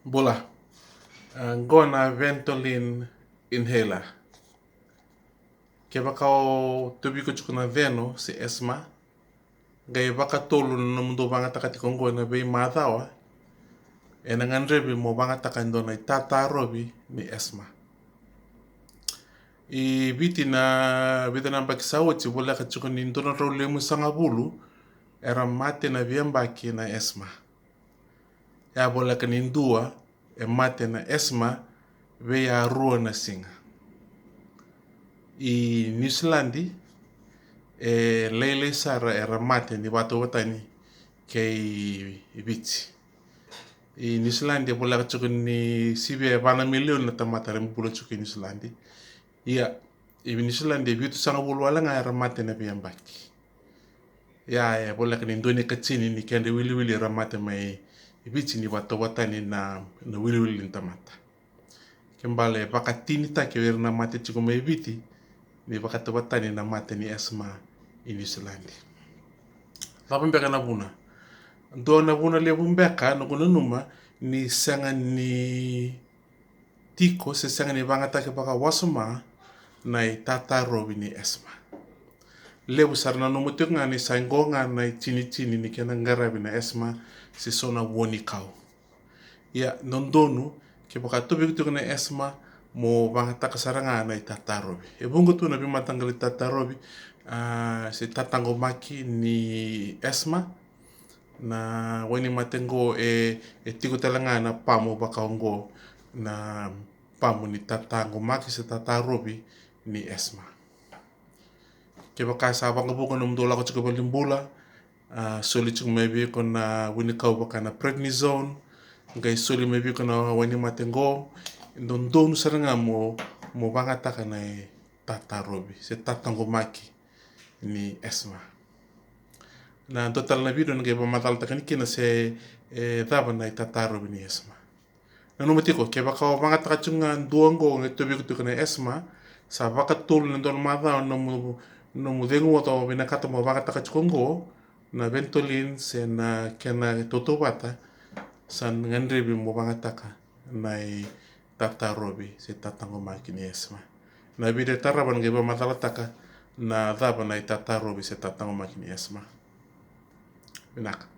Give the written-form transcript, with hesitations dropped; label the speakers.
Speaker 1: Bola, ngona Ventolin inhaler. Keba kao tubi ko chukuna veno si esma. Gai baka tolu na mundo banga takati kongo na bei madawa. E na ngandrebi mo banga takando na tata robi ni esma. I biti na bakisawo ti bola ka chukuni ndona role musanga bulu. Era mate na viambaki na esma. Ya bola ka nindua e mate na esma ve ya rua na singa. I New Zealandi e lele sara era mate ni watu watani kei biti. I New Zealandi bola ka chukuni sibe bana milion na tamata rem bula chuki New Zealandi. Ia i New Zealandi bitu sanga bulu wala nga era mate na viambaki. Ya bola ka nindoni kachini ni kende wili era mate mai biti ni watu watani na wili ni tamata. Kembale baka tinita ke na mate chuku mai biti ni baka watani na mate ni esma i New Zealandi. Labumbeka na buna. Do na buna le bumbeka no kuna numa ni sanga ni tiko se sanga ni bangata ke baka wasuma na tata robi ni esma. Lebu sarna no mutunga ni sangonga na chini ni kena ngarabi na esma si sona woni kau. Ya nondonu ke baka tubi na esma mo bangata kasaranga na tata robi. E bungo tu na bimatangali tata robi si tatango maki ni esma na wani matengo e tiko talanga na pamu baka ongo na pamu ni tatango maki si tata robi ni esma. Ke baka sabang buko num dola ko chiko balimbula soli chiko maybe ko na wini kau baka na prednisone ngai soli maybe ko na wani matengo ndonu saranga mo bangata kana tata robi si tatango maki ni esma. Na total na video nge pamatal takani kina se daba na tata robi ni esma. Na numatiko ke baka bangata kachunga duango nge tobi kutu kana esma sa baka tol na don mada no mu dengu wato bina kata mo bangata kachukongo na Ventolin se na kena totobata san ngandrebi mo bangata ka na tata robi se tatango maki ni esma. Na video taraban nge pamatal taka na daba na tata robi se tatango maki ni esma. Binaka.